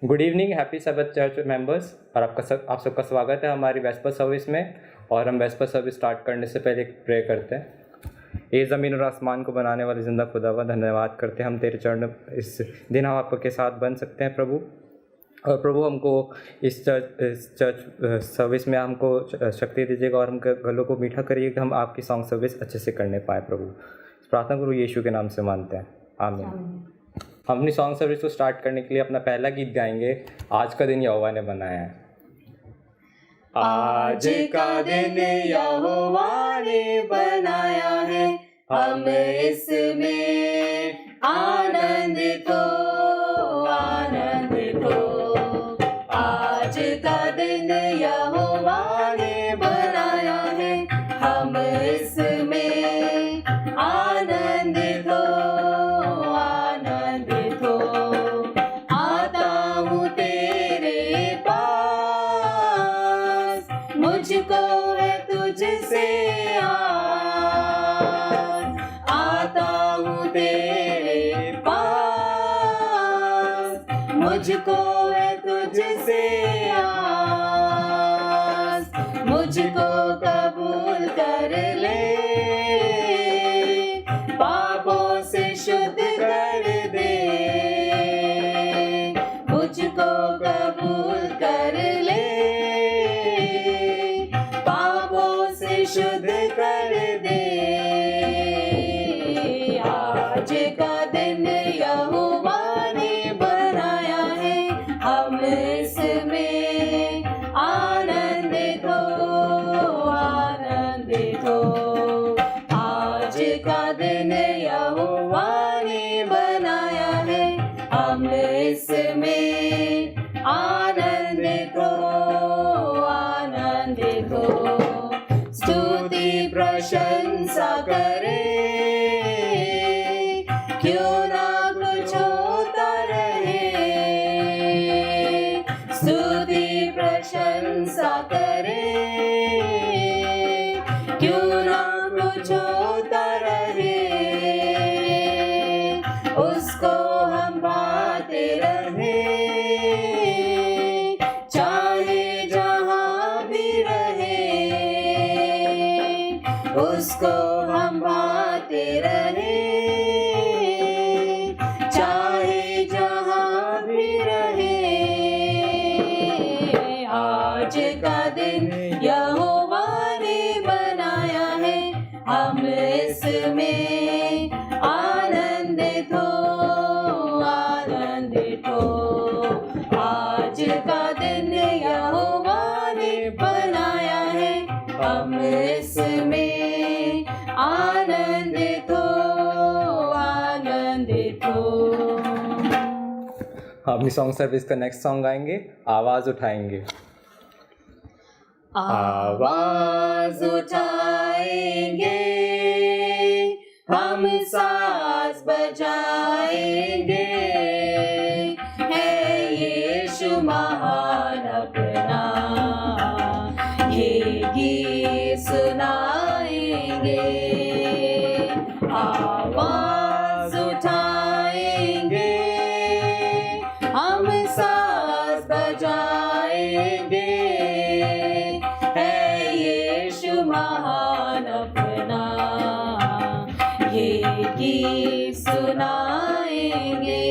Good evening, happy sabbath church members. और आप सबका स्वागत है हमारी वेस्पर सर्विस में। और हम वेस्पर सर्विस स्टार्ट करने से पहले एक प्रे करते हैं। ये ज़मीन और आसमान को बनाने वाले ज़िंदा खुदावा, धन्यवाद करते हैं हम तेरे चरण इस दिन हम आपके साथ बन सकते हैं प्रभु। और प्रभु हमको इस चर्च सर्विस में हमको शक्ति दीजिएगा और हम गलों को मीठा करिएगा, हम आपकी सॉन्ग सर्विस अच्छे से करने पाए प्रभु। प्रार्थना गुरु यीशु के नाम से मानते हैं, आमीन। हम अपनी सॉन्ग सर्विस को स्टार्ट करने के लिए अपना पहला गीत गाएंगे, आज का दिन यहोवा ने बनाया है। आज का दिन यहोवा ने बनाया है, हम इसमें आनंदित हो, आनंदित हो। आज का दिन यहोवा ने बनाया है, हम इसमें आनंदित हो, आनंदित हो। आता हूँ तेरे पास, मुझको है तुझसे आता हूँ तेरे पास, मुझको है तुझसे आस। मुझको कबूल कर ले, पापों से शुद्ध कर दे। मुझको कबूल कर ले, पापों से शुद्ध कर दे। आज का दिन यहोवा ने बनाया है, हम इसमें आनंदित हो, आनंदित हो। आज का दिन यहोवा ने बनाया है, हम इसमें आनंदित हो, आनंदित हो। स्तुति प्रशंसा करे, क्यों ना कुछ होता रहे। स्तुति प्रशंसा करे, क्यों ना कुछ होता रहे। उसको हम पाते रहे, चाहे जहाँ भी रहे। उसको हम पाते रहे, चाहे जहाँ भी रहे। आज का दिन यहोवा ने बनाया है, हम इसमें आनंदित हो, आनंदित हो। आज का दिन यहोवा ने बनाया है, हम इसमें आनंदित हो, आनंदित हो। हम अपनी सॉन्ग सर्विस का नेक्स्ट सॉन्ग गाएंगे, आवाज़ उठाएंगे। आवाज उठाएंगे, हम साज बजाएंगे। है यीशु महान अपना, ये गीत सुनाएंगे। आवाज उठाएंगे, हम साज बजाएंगे। है यीशु महान अपना, ये गीत सुनाएंगे।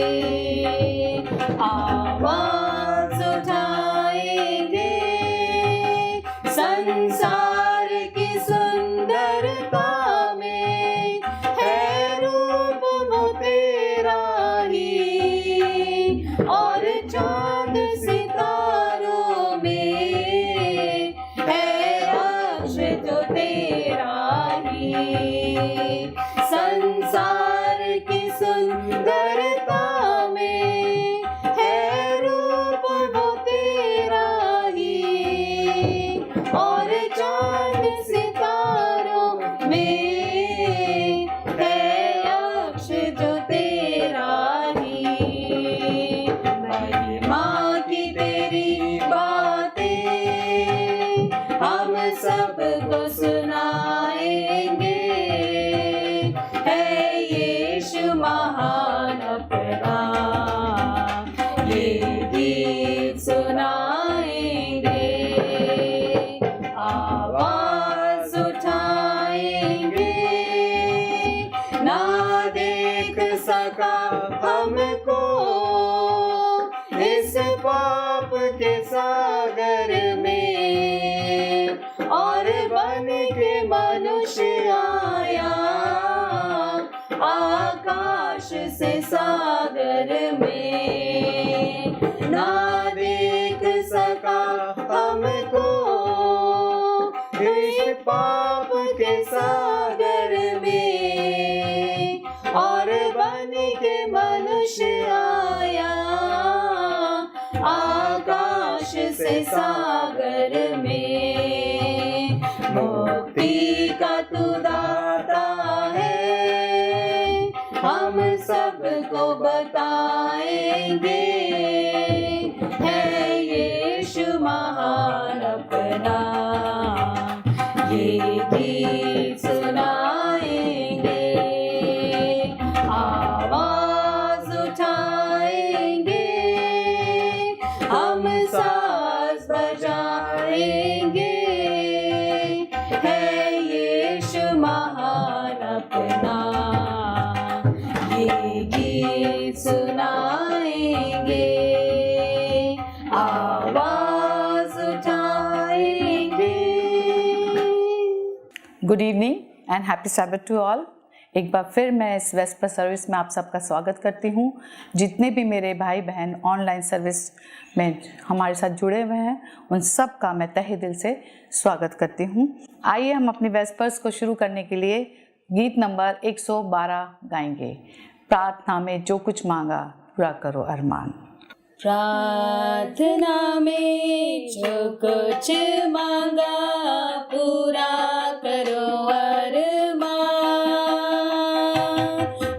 आवाज उठाएंगे, संसार की सुंदरता में है रूप वो तेरा ही। और चांद सितारों में है अर्श जो तेरा ही। संसार की सुंदरता में है पाप के सागर में, और बन के मनुष्य आया आकाश से सागर में। ना देख सका हमको इस पाप के सागर में, और बन के मनुष्य आया आकाश से सागर में। मुक्ति का तू दाता है, हम सबको बताएंगे, है यीशु महान अपना, ये गीत सुनाएंगे, आवाज उठाएंगे, हम साज बजाएंगे, है यीशु महान अपना, ये गीत सुनाएंगे, आवाज उठाएंगे। Good evening and happy Sabbath to all. एक बार फिर मैं इस वेस्पर सर्विस में आप सबका स्वागत करती हूँ। जितने भी मेरे भाई बहन ऑनलाइन सर्विस में हमारे साथ जुड़े हुए हैं, उन सब का मैं तहे दिल से स्वागत करती हूँ। आइए हम अपनी वेस्पर्स को शुरू करने के लिए गीत नंबर 112 गाएंगे। प्रार्थना में जो कुछ मांगा पूरा करो अरमान। प्रार्थना में जो कुछ मांगा पूरा करो अरमान।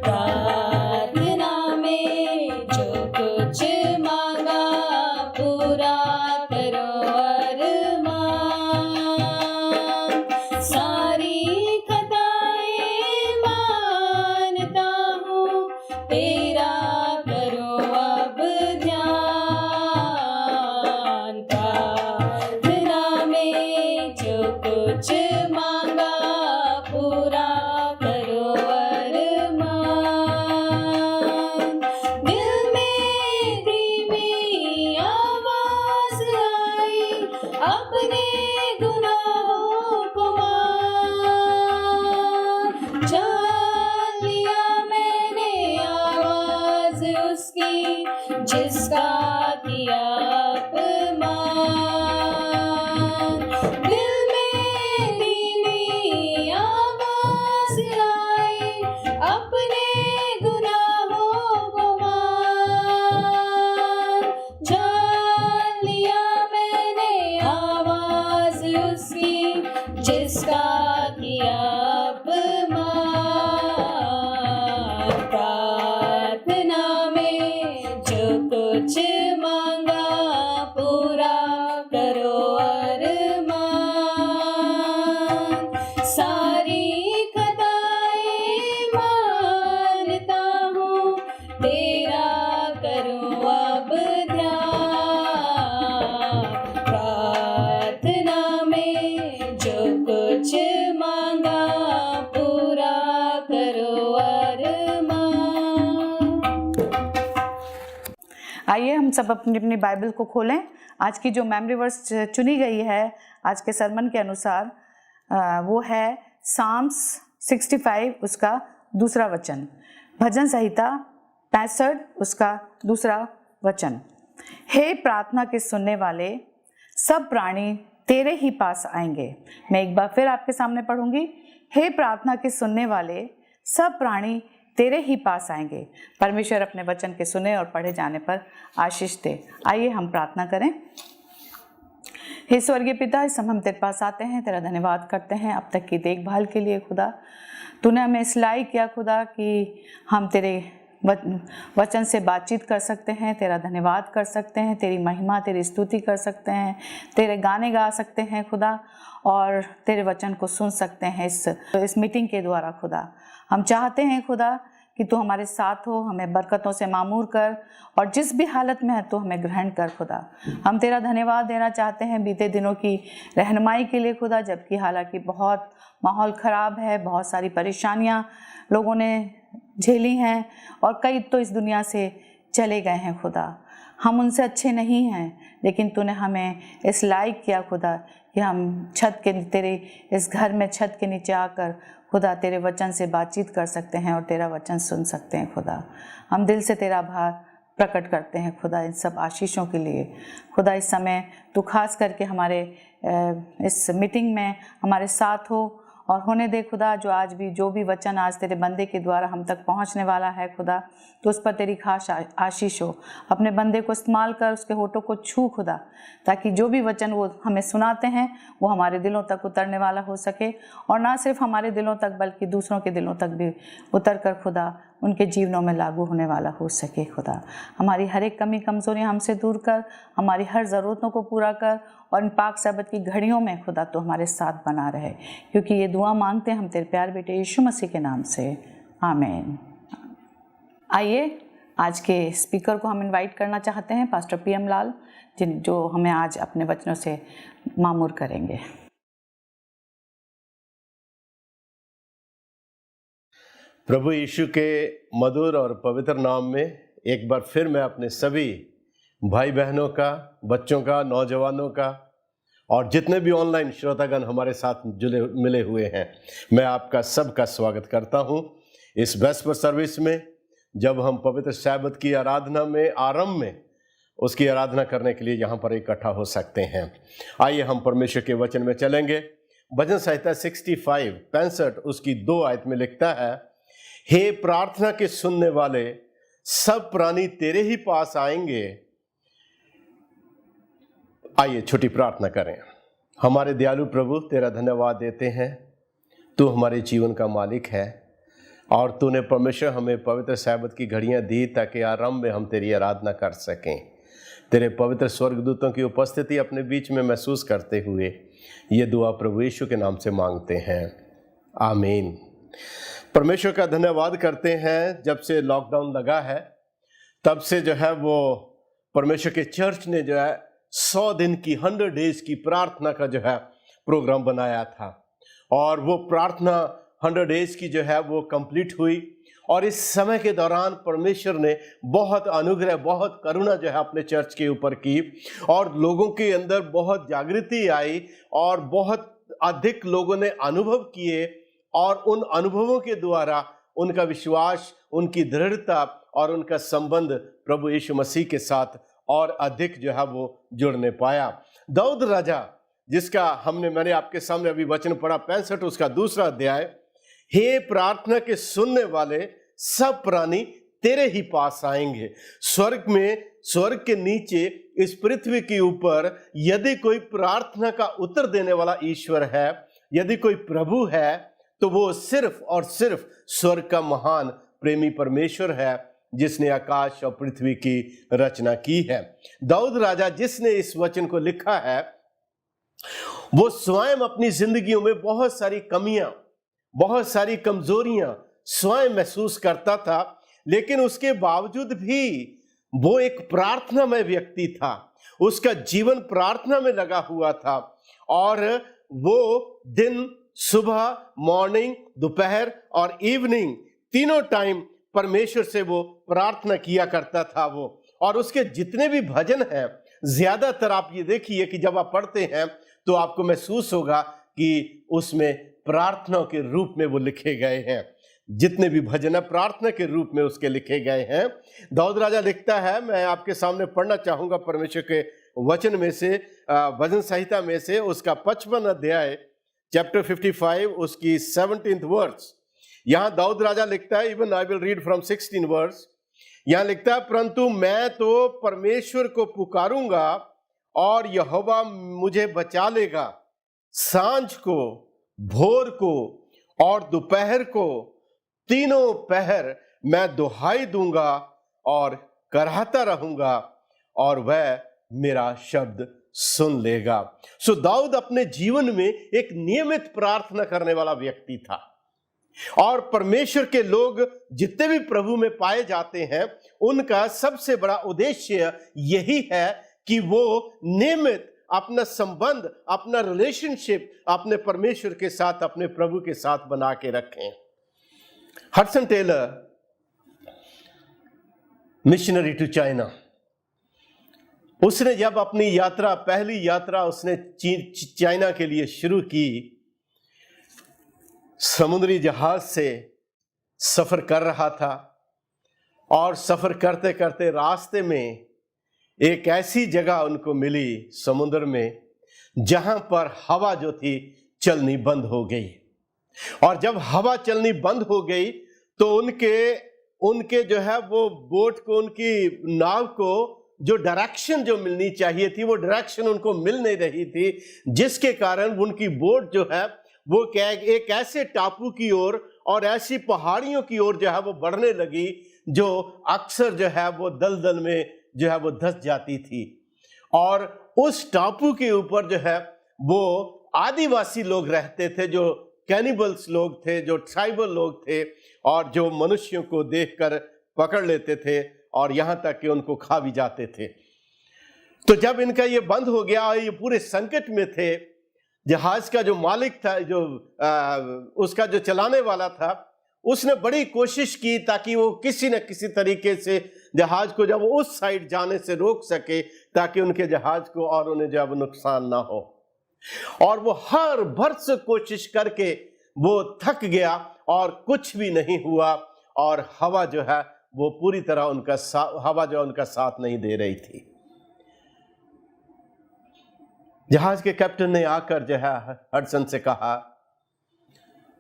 प्रार्थना में जो कुछ मांगा पूरा करो अरमान। सारी खताएं मानता हूँ, तेरा करो अब ध्यान। प्रार्थना में जो कुछ मांगा पूरा करो अरमान। दिल में धीमी आवाज आई, अपने गुनाहों को मान। जान लिया मैंने आवाज उसकी, जिसका किया अपमान। दिल में धीमी आवाज आई, अपने गुनाहों को मान। जान लिया मैंने आवाज उसकी, जिसका किया अपमान। प्रार्थना में जो कुछ मांगा पूरा करो अरमान। सारी खताएं मानता हूँ, तेरा करूँ अब ध्यान। प्रार्थना में जो कुछ मांगा पूरा करो अरमान। आइए हम सब अपनी अपनी बाइबल को खोलें। आज की जो मेमोरी वर्स चुनी गई है आज के सरमन के अनुसार, वो है साम्स 65 उसका दूसरा वचन, भजन संहिता 65 उसका दूसरा वचन। हे प्रार्थना के सुनने वाले, सब प्राणी तेरे ही पास आएंगे। मैं एक बार फिर आपके सामने पढ़ूंगी। हे प्रार्थना के सुनने वाले, सब प्राणी तेरे ही पास आएंगे। परमेश्वर अपने वचन के सुने और पढ़े जाने पर आशीष दे। आइए हम प्रार्थना करें। हे स्वर्गीय पिता, इस समय हम तेरे पास आते हैं, तेरा धन्यवाद करते हैं अब तक की देखभाल के लिए। खुदा, तूने हमें इस लायक किया खुदा कि हम तेरे वचन से बातचीत कर सकते हैं, तेरा धन्यवाद कर सकते हैं, तेरी महिमा तेरी स्तुति कर सकते हैं, तेरे गाने गा सकते हैं खुदा, और तेरे वचन को सुन सकते हैं इस मीटिंग के द्वारा। खुदा, हम चाहते हैं खुदा कि तू हमारे साथ हो, हमें बरकतों से मामूर कर, और जिस भी हालत में है तो हमें ग्रहण कर खुदा। हम तेरा धन्यवाद देना चाहते हैं बीते दिनों की रहनुमाई के लिए खुदा, जबकि हालांकि बहुत माहौल ख़राब है, बहुत सारी परेशानियां लोगों ने झेली हैं और कई तो इस दुनिया से चले गए हैं खुदा। हम उनसे अच्छे नहीं हैं, लेकिन तूने हमें इस लायक किया खुदा कि हम छत के तेरे इस घर में छत के नीचे आकर खुदा तेरे वचन से बातचीत कर सकते हैं और तेरा वचन सुन सकते हैं खुदा। हम दिल से तेरा आभार प्रकट करते हैं खुदा इन सब आशीषों के लिए। खुदा इस समय तू खास करके हमारे इस मीटिंग में हमारे साथ हो और होने दे खुदा, जो भी वचन आज तेरे बंदे के द्वारा हम तक पहुंचने वाला है खुदा, तो उस पर तेरी खास आशीष हो। अपने बंदे को इस्तेमाल कर, उसके होठों को छू खुदा, ताकि जो भी वचन वो हमें सुनाते हैं वो हमारे दिलों तक उतरने वाला हो सके, और ना सिर्फ हमारे दिलों तक बल्कि दूसरों के दिलों तक भी उतर कर खुदा उनके जीवनों में लागू होने वाला हो सके खुदा। हमारी हर एक कमी कमज़ोरियाँ हमसे दूर कर, हमारी हर ज़रूरतों को पूरा कर, और इन पाक सब्बत की घड़ियों में खुदा तो हमारे साथ बना रहे, क्योंकि ये दुआ मांगते हैं हम तेरे प्यार बेटे यीशु मसीह के नाम से, आमीन। आइए आज के स्पीकर को हम इनवाइट करना चाहते हैं, पास्टर PM लाल, जो हमें आज अपने वचनों से मामूर करेंगे। प्रभु यीशु के मधुर और पवित्र नाम में एक बार फिर मैं अपने सभी भाई बहनों का, बच्चों का, नौजवानों का और जितने भी ऑनलाइन श्रोतागण हमारे साथ मिले हुए हैं, मैं आपका सबका स्वागत करता हूं इस वेस्पर सर्विस में, जब हम पवित्र सैबत की आराधना में आरंभ में उसकी आराधना करने के लिए यहाँ पर इकट्ठा हो सकते हैं। आइए हम परमेश्वर के वचन में चलेंगे। भजन संहिता 65 उसकी 2 आयत में लिखता है, हे प्रार्थना के सुनने वाले, सब प्राणी तेरे ही पास आएंगे। आइए छोटी प्रार्थना करें। हमारे दयालु प्रभु, तेरा धन्यवाद देते हैं, तू हमारे जीवन का मालिक है और तूने परमेश्वर हमें पवित्र सैबत की घड़ियां दी ताकि आरंभ में हम तेरी आराधना कर सकें। तेरे पवित्र स्वर्गदूतों की उपस्थिति अपने बीच में महसूस करते हुए ये दुआ प्रभु यीशु के नाम से मांगते हैं, आमीन। परमेश्वर का धन्यवाद करते हैं, जब से लॉकडाउन लगा है तब से जो है वो परमेश्वर के चर्च ने जो है 100 दिन की 100 डेज की प्रार्थना का जो है प्रोग्राम बनाया था, और वो प्रार्थना 100 डेज की जो है वो कंप्लीट हुई। और इस समय के दौरान परमेश्वर ने बहुत अनुग्रह, बहुत करुणा जो है अपने चर्च के ऊपर की, और लोगों के अंदर बहुत जागृति आई और बहुत अधिक लोगों ने अनुभव किए, और उन अनुभवों के द्वारा उनका विश्वास, उनकी दृढ़ता और उनका संबंध प्रभु यीशु मसीह के साथ और अधिक जो है वो जुड़ने पाया। दाऊद राजा, जिसका मैंने आपके सामने अभी वचन पढ़ा 65 उसका 2 अध्याय, हे प्रार्थना के सुनने वाले, सब प्राणी तेरे ही पास आएंगे। स्वर्ग में, स्वर्ग के नीचे, इस पृथ्वी के ऊपर यदि कोई प्रार्थना का उत्तर देने वाला ईश्वर है, यदि कोई प्रभु है, तो वो सिर्फ और सिर्फ स्वर्ग का महान प्रेमी परमेश्वर है, जिसने आकाश और पृथ्वी की रचना की है। दाऊद राजा, जिसने इस वचन को लिखा है, वो स्वयं अपनी जिंदगियों में बहुत सारी कमियां, बहुत सारी कमजोरियां स्वयं महसूस करता था, लेकिन उसके बावजूद भी वो एक प्रार्थनामय व्यक्ति था। उसका जीवन प्रार्थना में लगा हुआ था, और वो दिन, सुबह, मॉर्निंग, दोपहर और इवनिंग, तीनों टाइम परमेश्वर से वो प्रार्थना किया करता था वो। और उसके जितने भी भजन हैं, ज्यादातर आप ये देखिए कि जब आप पढ़ते हैं तो आपको महसूस होगा कि उसमें प्रार्थना के रूप में वो लिखे गए हैं। जितने भी भजन प्रार्थना के रूप में उसके लिखे गए हैं। दाऊद राजा लिखता है, मैं आपके सामने पढ़ना चाहूंगा परमेश्वर के वचन में से, भजन संहिता में से, उसका 55 अध्याय चैप्टर 55 उसकी 17th वर्स। यहां दाऊद राजा लिखता है, even I will read from 16 verse. यहां लिखता है, परंतु मैं तो परमेश्वर को पुकारूंगा और यहोवा मुझे बचा लेगा। सांझ को, भोर को और दोपहर को, तीनों पहर मैं दुहाई दूंगा और कराहता रहूंगा, और वह मेरा शब्द सुन लेगा। सो दाऊद अपने जीवन में एक नियमित प्रार्थना करने वाला व्यक्ति था, और परमेश्वर के लोग जितने भी प्रभु में पाए जाते हैं, उनका सबसे बड़ा उद्देश्य यही है कि वो नियमित अपना संबंध, अपना रिलेशनशिप अपने परमेश्वर के साथ, अपने प्रभु के साथ बना के रखें। Hudson Taylor missionary to China. उसने जब अपनी यात्रा, पहली यात्रा उसने चाइना के लिए शुरू की, समुद्री जहाज से सफर कर रहा था और सफर करते करते रास्ते में एक ऐसी जगह उनको मिली समुद्र में जहां पर हवा जो थी चलनी बंद हो गई। और जब हवा चलनी बंद हो गई तो उनके जो है वो बोट को, उनकी नाव को जो डायरेक्शन जो मिलनी चाहिए थी वो डायरेक्शन उनको मिल नहीं रही थी, जिसके कारण उनकी बोट जो है वो एक ऐसे टापू की ओर और ऐसी पहाड़ियों की ओर जो है वो बढ़ने लगी जो अक्सर जो है वो दलदल में जो है वो धंस जाती थी। और उस टापू के ऊपर जो है वो आदिवासी लोग रहते थे, जो कैनिबल्स लोग थे, जो ट्राइबल लोग थे और जो मनुष्यों को देखकर पकड़ लेते थे और यहां तक कि उनको खा भी जाते थे। तो जब इनका ये बंद हो गया और ये पूरे संकट में थे, जहाज का जो मालिक था, जो उसका जो चलाने वाला था, उसने बड़ी कोशिश की ताकि वो किसी न किसी तरीके से जहाज को जब उस साइड जाने से रोक सके ताकि उनके जहाज को और उन्हें जब नुकसान ना हो। और वो हर भरस कोशिश करके वो थक गया और कुछ भी नहीं हुआ और हवा जो है वो पूरी तरह हवा जो उनका साथ नहीं दे रही थी। जहाज के कैप्टन ने आकर जो है हडसन से कहा,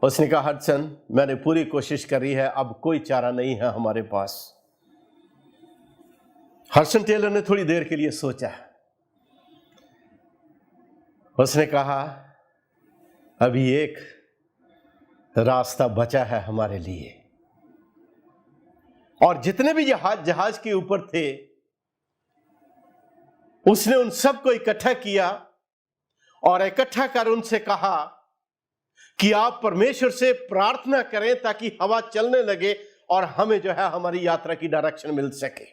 उसने कहा, हडसन मैंने पूरी कोशिश करी है, अब कोई चारा नहीं है हमारे पास। हडसन टेलर ने थोड़ी देर के लिए सोचा, उसने कहा अभी एक रास्ता बचा है हमारे लिए। और जितने भी जहाज के ऊपर थे उसने उन सबको इकट्ठा किया और इकट्ठा कर उनसे कहा कि आप परमेश्वर से प्रार्थना करें ताकि हवा चलने लगे और हमें जो है हमारी यात्रा की डायरेक्शन मिल सके।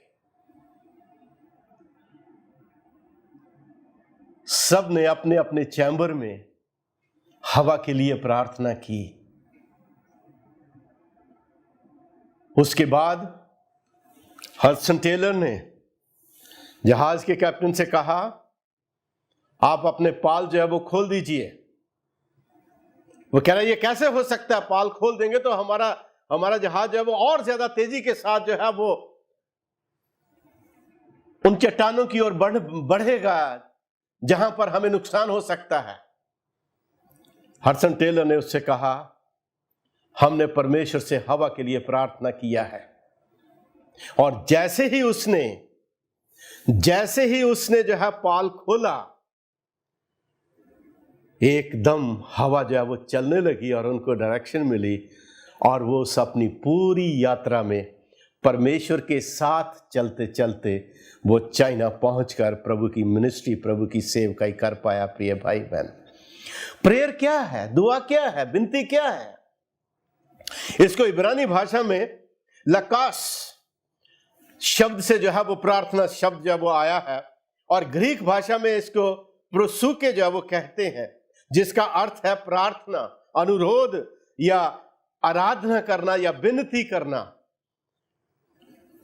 सब ने अपने अपने चैम्बर में हवा के लिए प्रार्थना की। उसके बाद हडसन टेलर ने जहाज के कैप्टन से कहा, आप अपने पाल जो है वो खोल दीजिए। वो कह रहा है ये कैसे हो सकता है, पाल खोल देंगे तो हमारा जहाज जो है वो और ज्यादा तेजी के साथ जो है वो उन चट्टानों की ओर बढ़ेगा जहां पर हमें नुकसान हो सकता है। हडसन टेलर ने उससे कहा, हमने परमेश्वर से हवा के लिए प्रार्थना किया है और जैसे ही उसने जो है पाल खोला, एकदम हवा जो है वो चलने लगी और उनको डायरेक्शन मिली और वो उस अपनी पूरी यात्रा में परमेश्वर के साथ चलते चलते वो चाइना पहुंचकर प्रभु की मिनिस्ट्री, प्रभु की सेवकाई कर पाया। प्रिय भाई बहन, प्रेयर क्या है, दुआ क्या है, विनती क्या है? इसको इब्रानी भाषा में लकास शब्द से जो है वो प्रार्थना शब्द जो है वो आया है और ग्रीक भाषा में इसको प्रोसुके जो है वो कहते हैं, जिसका अर्थ है प्रार्थना, अनुरोध या आराधना करना या विनती करना।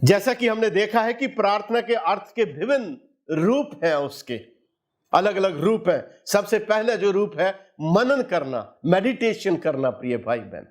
जैसा कि हमने देखा है कि प्रार्थना के अर्थ के विभिन्न रूप हैं, उसके अलग अलग रूप हैं। सबसे पहला जो रूप है मनन करना, मेडिटेशन करना। प्रिय भाई बहन,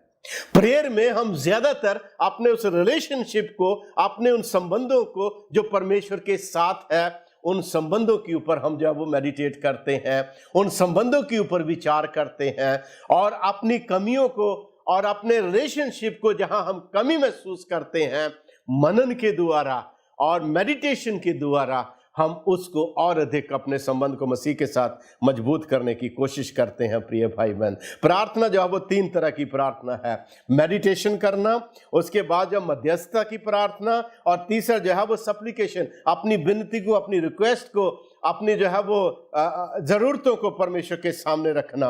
प्रेयर में हम ज्यादातर अपने उस रिलेशनशिप को, अपने उन संबंधों को जो परमेश्वर के साथ है, उन संबंधों के ऊपर हम जो है वो मेडिटेट करते हैं, उन संबंधों के ऊपर विचार करते हैं और अपनी कमियों को और अपने रिलेशनशिप को जहां हम कमी महसूस करते हैं, मनन के द्वारा और मेडिटेशन के द्वारा हम उसको और अधिक अपने संबंध को मसीह के साथ मजबूत करने की कोशिश करते हैं। प्रिय भाई बहन, प्रार्थना जो है वो 3 तरह की प्रार्थना है। मेडिटेशन करना, उसके बाद जो मध्यस्थता की प्रार्थना और तीसरा जो है वो सप्लिकेशन, अपनी विनती को, अपनी रिक्वेस्ट को, अपनी जो है वो जरूरतों को परमेश्वर के सामने रखना।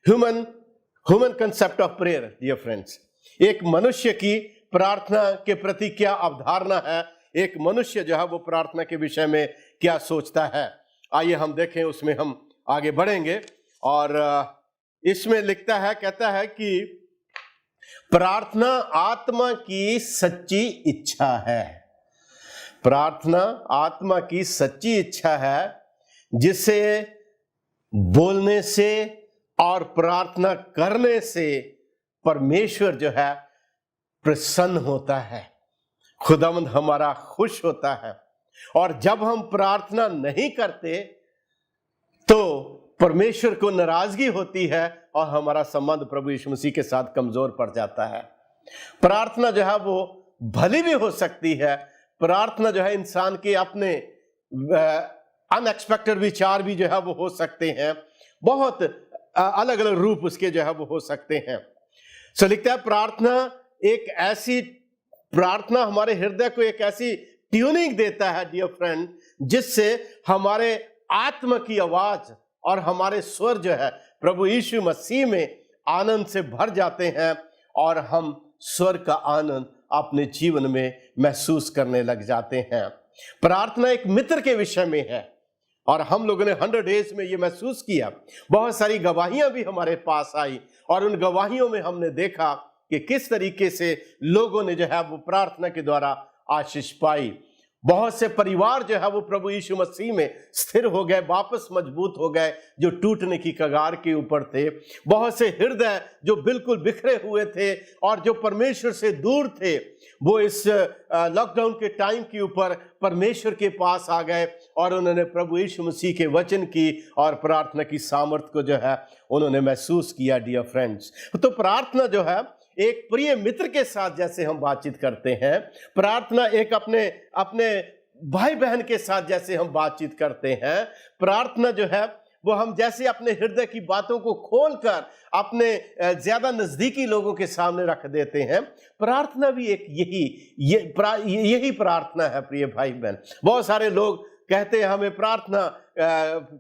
Human concept of prayer, dear friends, एक मनुष्य की प्रार्थना के प्रति क्या अवधारणा है, एक मनुष्य जो है वो प्रार्थना के विषय में क्या सोचता है, आइए हम देखें, उसमें हम आगे बढ़ेंगे। और इसमें लिखता है, कहता है कि प्रार्थना आत्मा की सच्ची इच्छा है। प्रार्थना आत्मा की सच्ची इच्छा है, जिसे बोलने से और प्रार्थना करने से परमेश्वर जो है प्रसन्न होता है, खुदावंद हमारा खुश होता है। और जब हम प्रार्थना नहीं करते तो परमेश्वर को नाराजगी होती है और हमारा संबंध प्रभु यीशु मसीह के साथ कमजोर पड़ जाता है। प्रार्थना जो है वो भली भी हो सकती है, प्रार्थना जो है इंसान के अपने अनएक्सपेक्टेड विचार भी जो है वो हो सकते हैं, बहुत अलग अलग रूप उसके जो है वो हो सकते हैं। सो लिखता है प्रार्थना हमारे हृदय को एक ऐसी ट्यूनिंग देता है डियर फ्रेंड, जिससे हमारे आत्मा की आवाज और हमारे स्वर जो है प्रभु यीशु मसीह में आनंद से भर जाते हैं और हम स्वर का आनंद अपने जीवन में महसूस करने लग जाते हैं। प्रार्थना एक मित्र के विषय में है और हम लोगों ने 100 डेज में ये महसूस किया। बहुत सारी गवाहियां भी हमारे पास आई और उन गवाहियों में हमने देखा कि किस तरीके से लोगों ने जो है वो प्रार्थना के द्वारा आशीष पाई। बहुत से परिवार जो है वो प्रभु यीशु मसीह में स्थिर हो गए, वापस मजबूत हो गए, जो टूटने की कगार के ऊपर थे। बहुत से हृदय जो बिल्कुल बिखरे हुए थे और जो परमेश्वर से दूर थे, वो इस लॉकडाउन के टाइम के ऊपर परमेश्वर के पास आ गए और उन्होंने प्रभु यीशु मसीह के वचन की और प्रार्थना की सामर्थ्य को जो है उन्होंने महसूस किया। डियर फ्रेंड्स, तो प्रार्थना जो है एक प्रिय मित्र के साथ जैसे हम बातचीत करते हैं, प्रार्थना एक अपने भाई बहन के साथ जैसे हम बातचीत करते हैं, प्रार्थना जो है वो हम जैसे अपने हृदय की बातों को खोलकर अपने ज्यादा नजदीकी लोगों के सामने रख देते हैं, प्रार्थना भी एक यही प्रार्थना है प्रिय भाई बहन। बहुत सारे लोग कहते हैं हमें प्रार्थना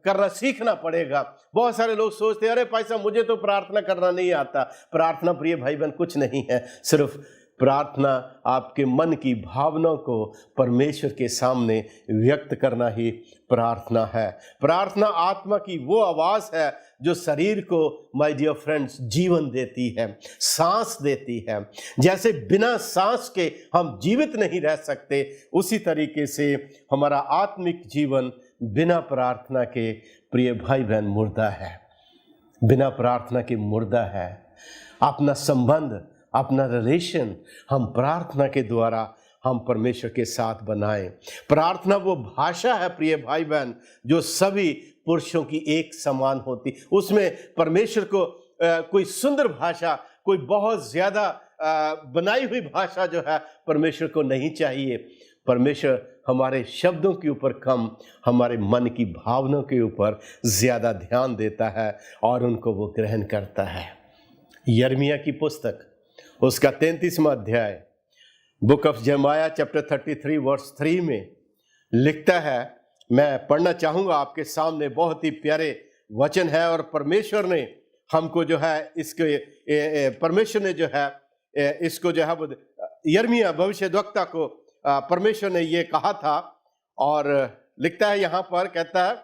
करना सीखना पड़ेगा। बहुत सारे लोग सोचते हैं अरे भाई साहब मुझे तो प्रार्थना करना नहीं आता। प्रार्थना प्रिय भाई बहन कुछ नहीं है, सिर्फ प्रार्थना आपके मन की भावनाओं को परमेश्वर के सामने व्यक्त करना ही प्रार्थना है। प्रार्थना आत्मा की वो आवाज है जो शरीर को माय डियर फ्रेंड्स जीवन देती है, सांस देती है। जैसे बिना सांस के हम जीवित नहीं रह सकते, उसी तरीके से हमारा आत्मिक जीवन बिना प्रार्थना के प्रिय भाई बहन मुर्दा है, बिना प्रार्थना के मुर्दा है। अपना संबंध, अपना रिलेशन हम प्रार्थना के द्वारा हम परमेश्वर के साथ बनाएं। प्रार्थना वो भाषा है प्रिय भाई बहन जो सभी पुरुषों की एक समान होती। उसमें परमेश्वर को कोई सुंदर भाषा, कोई बहुत ज्यादा बनाई हुई भाषा जो है परमेश्वर को नहीं चाहिए। परमेश्वर हमारे शब्दों के ऊपर कम, हमारे मन की भावनाओं के ऊपर ज्यादा ध्यान देता है और उनको वो ग्रहण करता है। यिर्मयाह की पुस्तक उसका 33वां अध्याय बुक ऑफ जमाया चैप्टर 33 वर्स 3 में लिखता है, मैं पढ़ना चाहूँगा आपके सामने। बहुत ही प्यारे वचन है और परमेश्वर ने हमको जो है इसके परमेश्वर ने जो है इसको जो है वो यिर्मयाह भविष्यद्वक्ता को परमेश्वर ने ये कहा था और लिखता है यहाँ पर, कहता है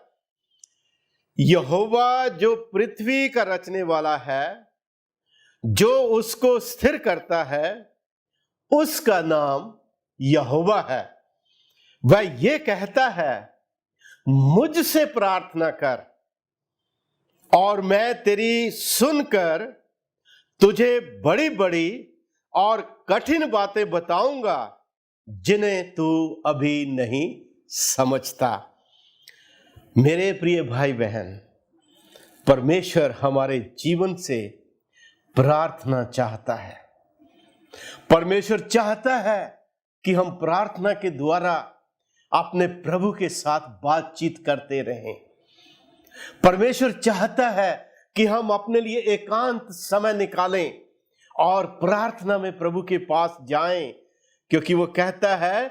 यहोवा जो पृथ्वी का रचने वाला है, जो उसको स्थिर करता है, उसका नाम यहोवा है। वह ये कहता है मुझसे प्रार्थना कर और मैं तेरी सुनकर तुझे बड़ी बड़ी और कठिन बातें बताऊंगा जिन्हें तू अभी नहीं समझता। मेरे प्रिय भाई बहन, परमेश्वर हमारे जीवन से प्रार्थना चाहता है। परमेश्वर चाहता है कि हम प्रार्थना के द्वारा अपने प्रभु के साथ बातचीत करते रहें। परमेश्वर चाहता है कि हम अपने लिए एकांत समय निकालें और प्रार्थना में प्रभु के पास जाएं, क्योंकि वो कहता है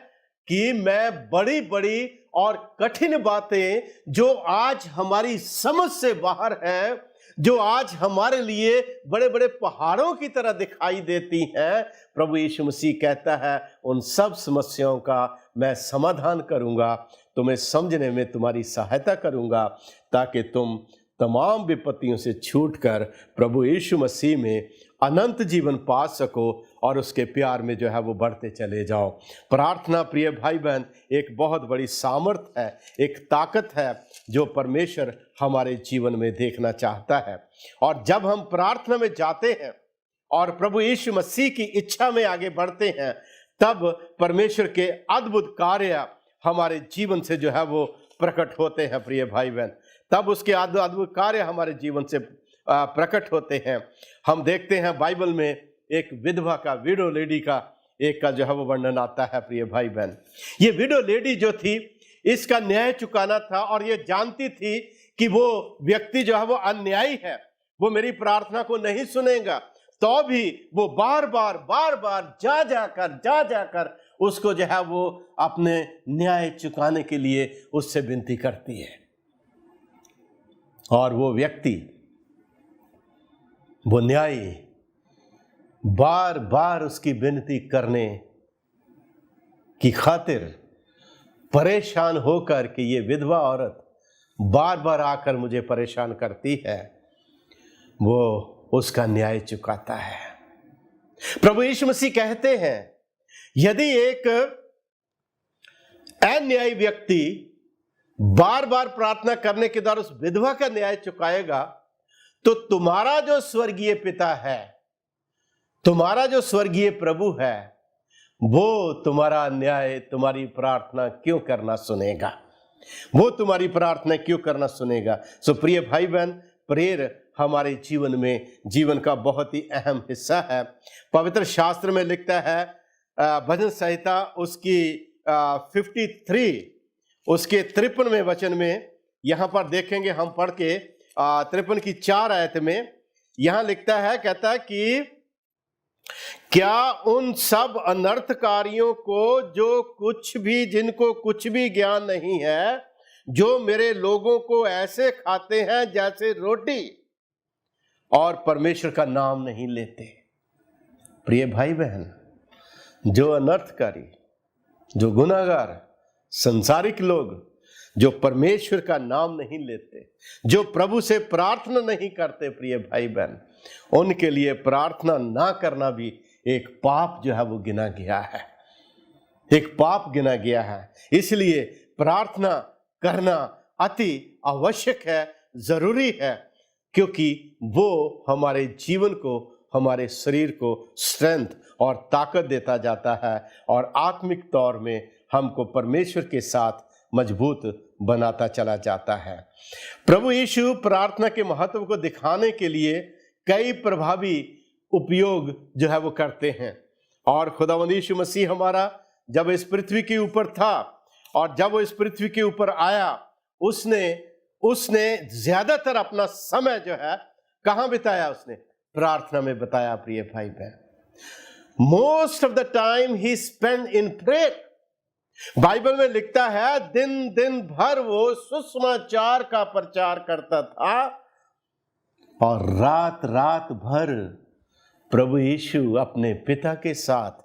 कि मैं बड़ी बड़ी और कठिन बातें जो आज हमारी समझ से बाहर है, जो आज हमारे लिए बड़े बड़े पहाड़ों की तरह दिखाई देती हैं, प्रभु यीशु मसीह कहता है उन सब समस्याओं का मैं समाधान करूंगा, तुम्हें समझने में तुम्हारी सहायता करूंगा, ताकि तुम तमाम विपत्तियों से छूटकर प्रभु यीशु मसीह में अनंत जीवन पा सको और उसके प्यार में जो है वो बढ़ते चले जाओ। प्रार्थना प्रिय भाई बहन एक बहुत बड़ी सामर्थ है, एक ताकत है जो परमेश्वर हमारे जीवन में देखना चाहता है। और जब हम प्रार्थना में जाते हैं और प्रभु यीशु मसीह की इच्छा में आगे बढ़ते हैं, तब परमेश्वर के अद्भुत कार्य हमारे जीवन से जो है वो प्रकट होते हैं प्रिय भाई बहन। तब उसके अद्भुत कार्य हमारे जीवन से प्रकट होते हैं। हम देखते हैं बाइबल में एक विधवा का, विडो लेडी का एक का जो है वो वर्णन आता है प्रिय भाई बहन। ये विडो लेडी जो थी, इसका न्याय चुकाना था और ये जानती थी कि वो व्यक्ति जो है वो अन्यायी है, वो मेरी प्रार्थना को नहीं सुनेगा, तो भी वो बार बार जा जाकर उसको जो है वो अपने न्याय चुकाने के लिए उससे विनती करती है। और वो व्यक्ति, वो न्यायी बार बार उसकी विनती करने की खातिर परेशान होकर कि ये विधवा औरत बार बार आकर मुझे परेशान करती है, वो उसका न्याय चुकाता है। प्रभु यीशु मसीह कहते हैं, यदि एक अन्यायी व्यक्ति बार बार प्रार्थना करने के द्वारा उस विधवा का न्याय चुकाएगा, तो तुम्हारा जो स्वर्गीय पिता है, तुम्हारा जो स्वर्गीय प्रभु है, वो तुम्हारा न्याय, तुम्हारी प्रार्थना क्यों करना सुनेगा? वो तुम्हारी प्रार्थना क्यों करना सुनेगा? सो प्रिय भाई बहन, प्रेयर हमारे जीवन में, जीवन का बहुत ही अहम हिस्सा है। पवित्र शास्त्र में लिखता है, भजन संहिता उसकी 53 उसके 53वें वचन में, यहां पर देखेंगे हम पढ़ के 53 की 4 आयत में, यहां लिखता है, कहता है कि क्या उन सब अनर्थकारियों को जिनको कुछ भी ज्ञान नहीं है, जो मेरे लोगों को ऐसे खाते हैं जैसे रोटी और परमेश्वर का नाम नहीं लेते? प्रिय भाई बहन, जो अनर्थकारी, जो गुनाहगार, संसारिक लोग, जो परमेश्वर का नाम नहीं लेते, जो प्रभु से प्रार्थना नहीं करते, प्रिय भाई बहन, उनके लिए प्रार्थना ना करना भी एक पाप जो है वो गिना गया है, एक पाप गिना गया है। इसलिए प्रार्थना करना अति आवश्यक है, जरूरी है, क्योंकि वो हमारे जीवन को, हमारे शरीर को स्ट्रेंथ और ताकत देता जाता है और आत्मिक तौर में हमको परमेश्वर के साथ मजबूत बनाता चला जाता है। प्रभु यीशु प्रार्थना के महत्व को दिखाने के लिए कई प्रभावी उपयोग जो है वो करते हैं। और खुदावंद यीशु मसीह हमारा जब इस पृथ्वी के ऊपर था और जब वो इस पृथ्वी के ऊपर आया, उसने ज्यादातर अपना समय जो है कहां बिताया? उसने प्रार्थना में बताया प्रिय भाई बहन। Most of the time he spend in prayer. Bible में लिखता है, दिन भर वो सुसमाचार का प्रचार करता था और रात भर प्रभु यीशु अपने पिता के साथ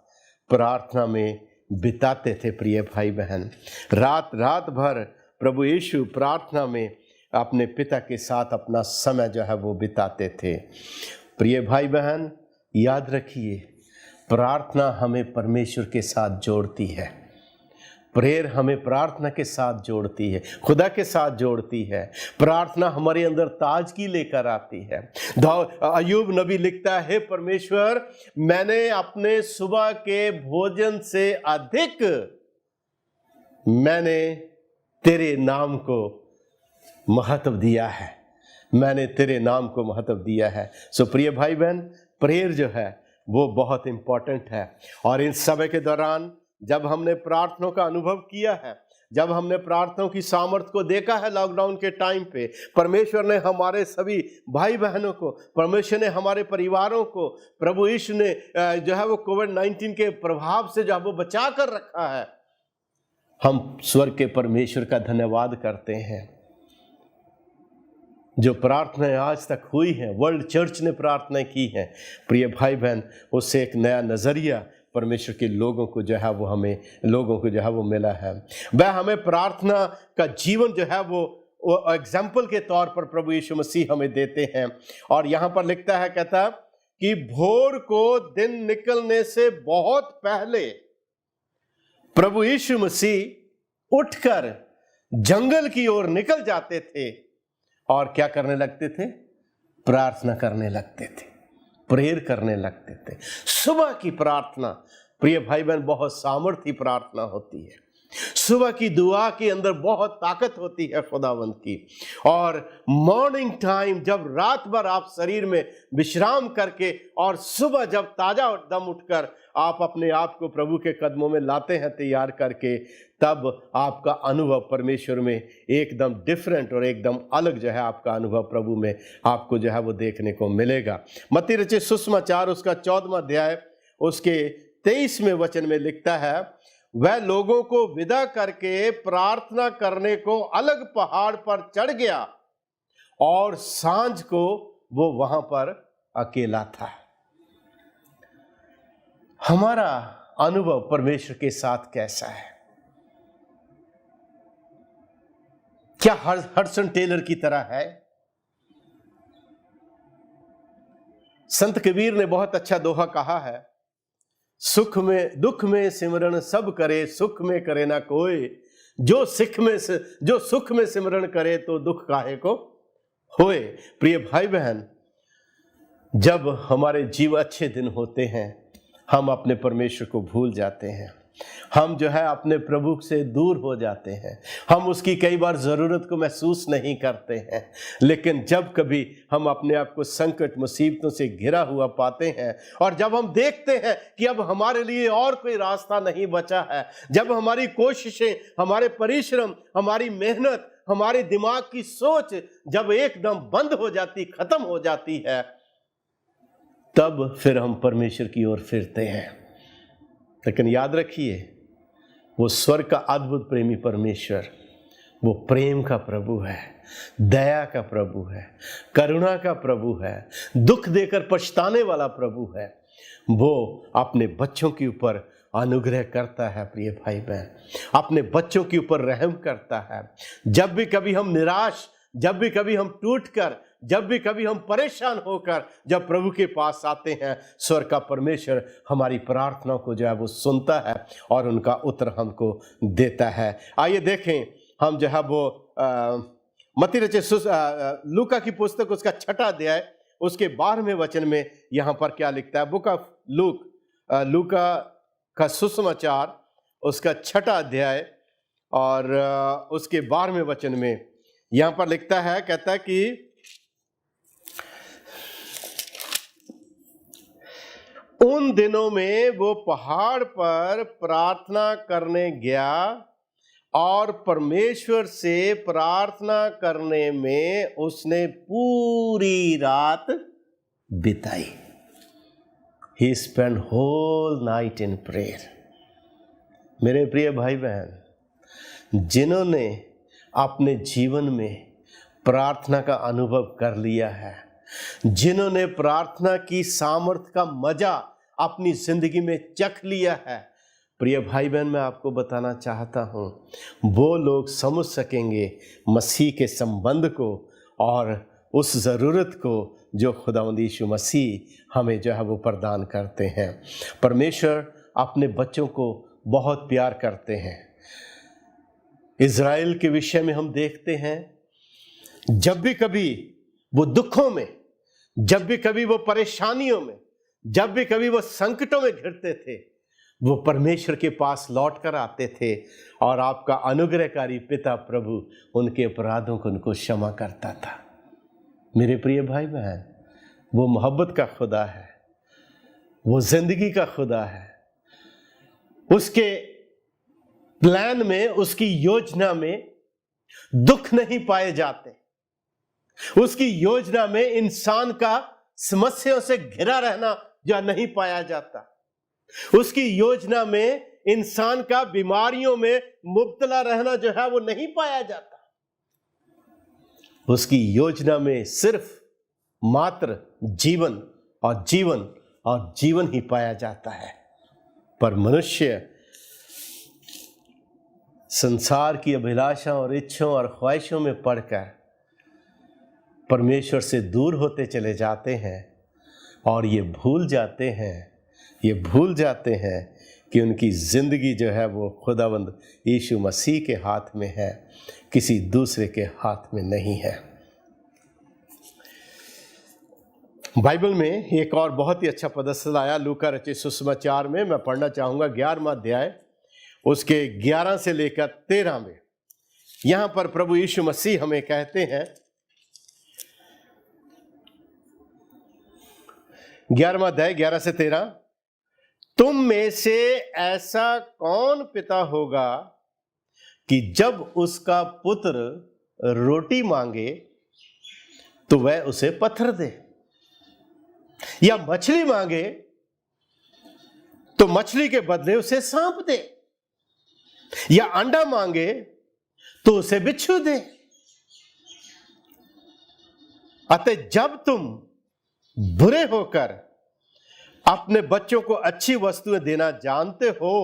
प्रार्थना में बिताते थे। प्रिय भाई बहन, रात भर प्रभु यीशु प्रार्थना में अपने पिता के साथ अपना समय जो है वो बिताते थे। प्रिय भाई बहन, याद रखिए, प्रार्थना हमें परमेश्वर के साथ जोड़ती है। प्रेयर हमें प्रार्थना के साथ जोड़ती है, खुदा के साथ जोड़ती है। प्रार्थना हमारे अंदर ताजगी लेकर आती है। अय्यूब नबी लिखता है, परमेश्वर, मैंने अपने सुबह के भोजन से अधिक मैंने तेरे नाम को महत्व दिया है, मैंने तेरे नाम को महत्व दिया है। सो प्रिय भाई बहन, प्रेयर जो है वो बहुत इंपॉर्टेंट है। और इन समय के दौरान जब हमने प्रार्थनाओं का अनुभव किया है, जब हमने प्रार्थनाओं की सामर्थ्य को देखा है लॉकडाउन के टाइम पे, परमेश्वर ने हमारे सभी भाई बहनों को, परमेश्वर ने हमारे परिवारों को, प्रभु यीशु ने जो है वो कोविड-19 के प्रभाव से जो है वो बचा कर रखा है। हम स्वर्ग के परमेश्वर का धन्यवाद करते हैं। जो प्रार्थनाएं आज तक हुई हैं, वर्ल्ड चर्च ने प्रार्थना की है, प्रिय भाई बहन, उससे एक नया नजरिया परमेश्वर के लोगों को जो है वो हमें लोगों को जो है वो मिला है। वह हमें प्रार्थना का जीवन जो है वो एग्जाम्पल के तौर पर प्रभु यीशु मसीह हमें देते हैं। और यहाँ पर लिखता है, कहता कि भोर को दिन निकलने से बहुत पहले प्रभु यीशु मसीह उठकर जंगल की ओर निकल जाते थे और क्या करने लगते थे? प्रार्थना करने लगते थे, प्रेयर करने लगते थे। सुबह की प्रार्थना प्रिय भाई बहन बहुत सामर्थी प्रार्थना होती है। सुबह की दुआ के अंदर बहुत ताकत होती है खुदावंद की। और मॉर्निंग टाइम जब रात भर आप शरीर में विश्राम करके और सुबह जब ताजा दम उठकर आप अपने आप को प्रभु के कदमों में लाते हैं तैयार करके, तब आपका अनुभव परमेश्वर में एकदम डिफरेंट और एकदम अलग जो है आपका अनुभव प्रभु में आपको जो है वो देखने को मिलेगा। मत्ती रचित सुसमाचार उसका 14वां अध्याय उसके 23वें वचन में लिखता है, वह लोगों को विदा करके प्रार्थना करने को अलग पहाड़ पर चढ़ गया और सांझ को वो वहां पर अकेला था। हमारा अनुभव परमेश्वर के साथ कैसा है? क्या हडसन टेलर की तरह है? संत कबीर ने बहुत अच्छा दोहा कहा है, सुख में दुख में सिमरन सब करे, सुख में करे ना कोई, जो सुख में सिमरन करे तो दुख काहे को होए। प्रिय भाई बहन, जब हमारे जीव अच्छे दिन होते हैं हम अपने परमेश्वर को भूल जाते हैं, हम जो है अपने प्रभु से दूर हो जाते हैं, हम उसकी कई बार ज़रूरत को महसूस नहीं करते हैं। लेकिन जब कभी हम अपने आप को संकट मुसीबतों से घिरा हुआ पाते हैं और जब हम देखते हैं कि अब हमारे लिए और कोई रास्ता नहीं बचा है, जब हमारी कोशिशें, हमारे परिश्रम, हमारी मेहनत, हमारे दिमाग की सोच जब एकदम बंद हो जाती, खत्म हो जाती है, तब फिर हम परमेश्वर की ओर फिरते हैं। लेकिन याद रखिए, वो स्वर्ग का अद्भुत प्रेमी परमेश्वर, वो प्रेम का प्रभु है, दया का प्रभु है, करुणा का प्रभु है, दुख देकर पछताने वाला प्रभु है। वो अपने बच्चों के ऊपर अनुग्रह करता है। प्रिय भाई बहन, अपने बच्चों के ऊपर रहम करता है। जब भी कभी हम निराश, जब भी कभी हम टूटकर, जब भी कभी हम परेशान होकर जब प्रभु के पास आते हैं, स्वर्ग का परमेश्वर हमारी प्रार्थना को जो है वो सुनता है और उनका उत्तर हमको देता है। आइए देखें, हम जो है वो मत्ती रचित लूका की पुस्तक उसका 6वां अध्याय उसके 12वें वचन में यहाँ पर क्या लिखता है। बुक ऑफ लूका का सुसमाचार उसका 6वां अध्याय और उसके 12वें वचन में यहाँ पर लिखता है, कहता है कि उन दिनों में वो पहाड़ पर प्रार्थना करने गया और परमेश्वर से प्रार्थना करने में उसने पूरी रात बिताई। He spent whole night in prayer। मेरे प्रिय भाई बहन, जिन्होंने अपने जीवन में प्रार्थना का अनुभव कर लिया है, जिन्होंने प्रार्थना की सामर्थ का मजा अपनी जिंदगी में चख लिया है, प्रिय भाई बहन, मैं आपको बताना चाहता हूँ, वो लोग समझ सकेंगे मसीह के संबंध को और उस ज़रूरत को जो खुदावंद यीशु मसीह हमें जो है वो प्रदान करते हैं। परमेश्वर अपने बच्चों को बहुत प्यार करते हैं। इज़राइल के विषय में हम देखते हैं, जब भी कभी वो दुखों में, जब भी कभी वो परेशानियों में, जब भी कभी वो संकटों में घिरते थे, वो परमेश्वर के पास लौट कर आते थे और आपका अनुग्रहकारी पिता प्रभु उनके अपराधों को उनको क्षमा करता था। मेरे प्रिय भाई बहन, वो मोहब्बत का खुदा है, वो जिंदगी का खुदा है। उसके प्लान में, उसकी योजना में दुख नहीं पाए जाते। उसकी योजना में इंसान का समस्याओं से घिरा रहना जो नहीं पाया जाता। उसकी योजना में इंसान का बीमारियों में मुब्तला रहना जो है वो नहीं पाया जाता। उसकी योजना में सिर्फ मात्र जीवन और जीवन और जीवन ही पाया जाता है। पर मनुष्य संसार की अभिलाषा और इच्छाओं और ख्वाहिशों में पड़कर परमेश्वर से दूर होते चले जाते हैं और ये भूल जाते हैं कि उनकी ज़िंदगी जो है वो खुदावंद यीशु मसीह के हाथ में है, किसी दूसरे के हाथ में नहीं है। बाइबल में एक और बहुत ही अच्छा पदस्थल आया लूका रचित सुसमाचार में, मैं पढ़ना चाहूँगा 11वां अध्याय उसके 11 से लेकर 13 में। यहाँ पर प्रभु यीशु मसीह हमें कहते हैं, 11वां अध्याय 11 से 13, तुम में से ऐसा कौन पिता होगा कि जब उसका पुत्र रोटी मांगे तो वह उसे पत्थर दे, या मछली मांगे तो मछली के बदले उसे सांप दे, या अंडा मांगे तो उसे बिच्छू दे। अतः जब तुम बुरे होकर अपने बच्चों को अच्छी वस्तुएं देना जानते हो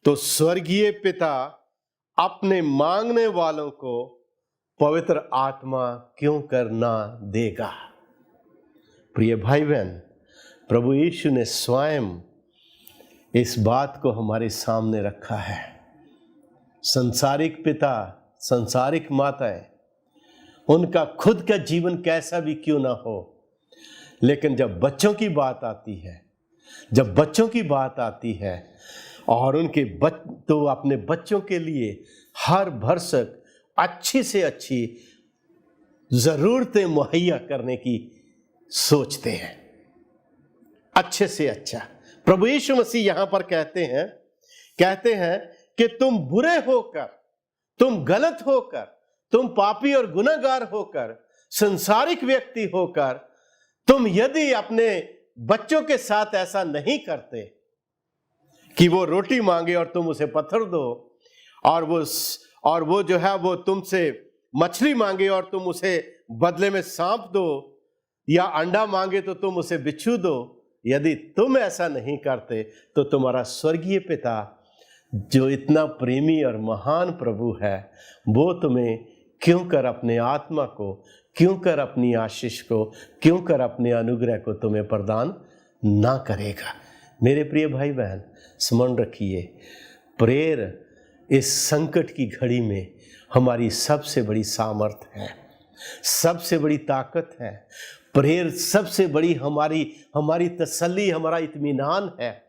तो स्वर्गीय पिता अपने मांगने वालों को पवित्र आत्मा क्यों करना देगा। प्रिय भाई बहन, प्रभु यीशु ने स्वयं इस बात को हमारे सामने रखा है। संसारिक पिता, संसारिक माताएं, उनका खुद का जीवन कैसा भी क्यों ना हो, लेकिन जब बच्चों की बात आती है और उनके तो अपने बच्चों के लिए हर भरसक अच्छी से अच्छी जरूरतें मुहैया करने की सोचते हैं, अच्छे से अच्छा। प्रभु यीशु मसीह यहां पर कहते हैं कि तुम बुरे होकर, तुम गलत होकर, तुम पापी और गुनहगार होकर, संसारिक व्यक्ति होकर, तुम यदि अपने बच्चों के साथ ऐसा नहीं करते कि वो रोटी मांगे और तुम उसे पत्थर दो, और वो जो है वो तुमसे मछली मांगे और तुम उसे बदले में सांप दो, या अंडा मांगे तो तुम उसे बिच्छू दो, यदि तुम ऐसा नहीं करते तो तुम्हारा स्वर्गीय पिता जो इतना प्रेमी और महान प्रभु है, वो तुम्हें क्यों कर अपने आत्मा को, क्यों कर अपनी आशीष को, क्यों कर अपने अनुग्रह को तुम्हें प्रदान ना करेगा। मेरे प्रिय भाई बहन, स्मरण रखिए, प्रेयर इस संकट की घड़ी में हमारी सबसे बड़ी सामर्थ्य है, सबसे बड़ी ताकत है। प्रेयर सबसे बड़ी हमारी तसल्ली, हमारा इत्मीनान है।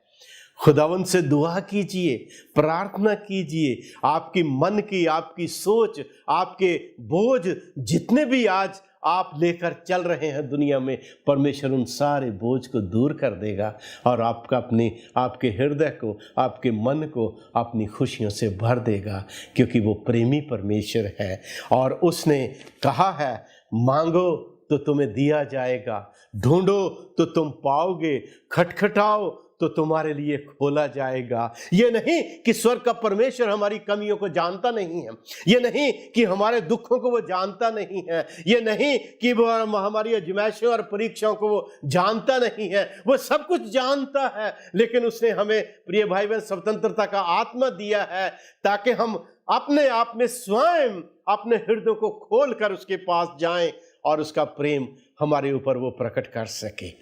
खुदावंद से दुआ कीजिए, प्रार्थना कीजिए। आपकी मन की, आपकी सोच, आपके बोझ जितने भी आज आप लेकर चल रहे हैं दुनिया में, परमेश्वर उन सारे बोझ को दूर कर देगा और आपके हृदय को, आपके मन को अपनी खुशियों से भर देगा, क्योंकि वो प्रेमी परमेश्वर है। और उसने कहा है, मांगो तो तुम्हें दिया जाएगा, ढूंढो तो तुम पाओगे, खटखटाओ तो तुम्हारे लिए खोला जाएगा। ये नहीं कि स्वर्ग का परमेश्वर हमारी कमियों को जानता नहीं है, ये नहीं कि हमारे दुखों को वो जानता नहीं है, ये नहीं कि वो हमारी आजमाइशों और परीक्षाओं को वो जानता नहीं है। वो सब कुछ जानता है, लेकिन उसने हमें प्रिय भाई बहन स्वतंत्रता का आत्मा दिया है, ताकि हम अपने आप में स्वयं अपने हृदय को खोलकर उसके पास जाएं और उसका प्रेम हमारे ऊपर वो प्रकट कर सके।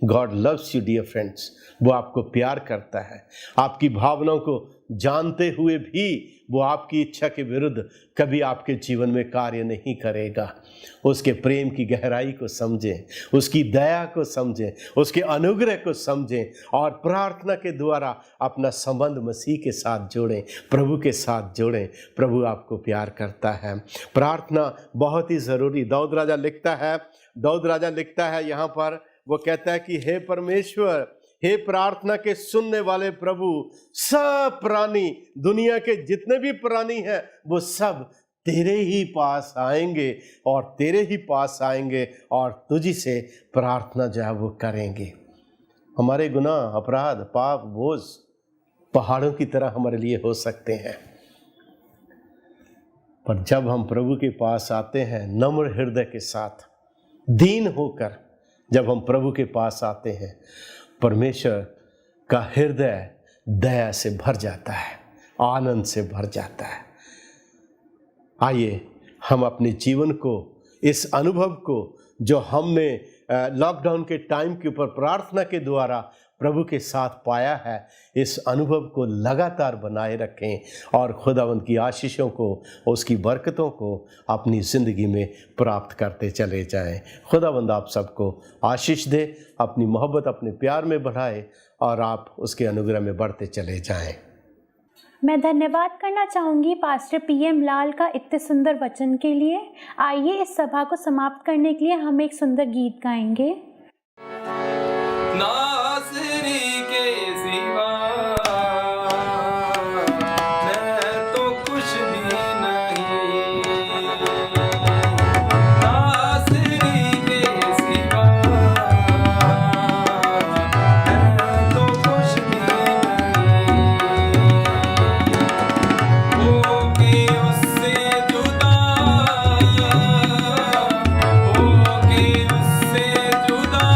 God loves you dear friends. वो आपको प्यार करता है। आपकी भावनाओं को जानते हुए भी वो आपकी इच्छा के विरुद्ध कभी आपके जीवन में कार्य नहीं करेगा। उसके प्रेम की गहराई को समझें, उसकी दया को समझें, उसके अनुग्रह को समझें और प्रार्थना के द्वारा अपना संबंध मसीह के साथ जोड़ें, प्रभु के साथ जोड़ें। प्रभु आपको प्यार करता है। प्रार्थना बहुत ही ज़रूरी। दाऊद राजा लिखता है यहाँ पर, वो कहता है कि हे परमेश्वर, हे प्रार्थना के सुनने वाले प्रभु, सब प्राणी, दुनिया के जितने भी प्राणी हैं, वो सब तेरे ही पास आएंगे और तेरे ही पास आएंगे और तुझी से प्रार्थना जो है वो करेंगे। हमारे गुनाह, अपराध, पाप, बोझ पहाड़ों की तरह हमारे लिए हो सकते हैं, पर जब हम प्रभु के पास आते हैं नम्र हृदय के साथ, दीन होकर जब हम प्रभु के पास आते हैं, परमेश्वर का हृदय दया से भर जाता है, आनंद से भर जाता है। आइए हम अपने जीवन को, इस अनुभव को जो हमने लॉकडाउन के टाइम के ऊपर प्रार्थना के द्वारा प्रभु के साथ पाया है, इस अनुभव को लगातार बनाए रखें और खुदावंद की आशीषों को, उसकी बरकतों को अपनी ज़िंदगी में प्राप्त करते चले जाएं। खुदावंद आप सबको आशीष दे, अपनी मोहब्बत अपने प्यार में बढ़ाए और आप उसके अनुग्रह में बढ़ते चले जाएं। मैं धन्यवाद करना चाहूँगी पास्टर PM लाल का इतने सुंदर वचन के लिए। आइए इस सभा को समाप्त करने के लिए हम एक सुंदर गीत गाएंगे। नासरी के सिवा मैं तो कुछ भी नहीं, नासरी के सिवा मैं तो कुछ भी नहीं, होके उससे जुदा, होके उससे जुदा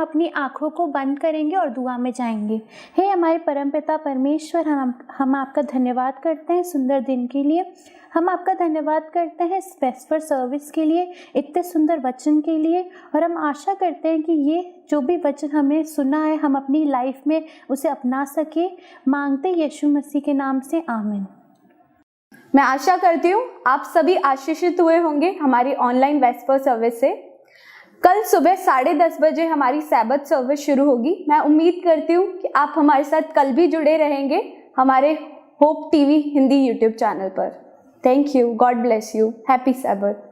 अपनी आंखों को बंद करेंगे और दुआ में जाएंगे। हे हमारे परमपिता परमेश्वर, हम आपका धन्यवाद करते हैं सुंदर दिन के लिए। हम आपका धन्यवाद करते हैं इस वेस्पर सर्विस के लिए, इतने सुंदर वचन के लिए, और हम आशा करते हैं कि ये जो भी वचन हमें सुना है हम अपनी लाइफ में उसे अपना सके। मांगते यीशु मसीह के नाम से, आमीन। मैं आशा करती हूँ आप सभी आशीषित हुए होंगे हमारी ऑनलाइन वेस्पर सर्विस से। कल सुबह 10:30 बजे हमारी सैबत सर्विस शुरू होगी। मैं उम्मीद करती हूँ कि आप हमारे साथ कल भी जुड़े रहेंगे हमारे Hope TV Hindi YouTube channel पर। Thank you, God bless you, happy सैबत।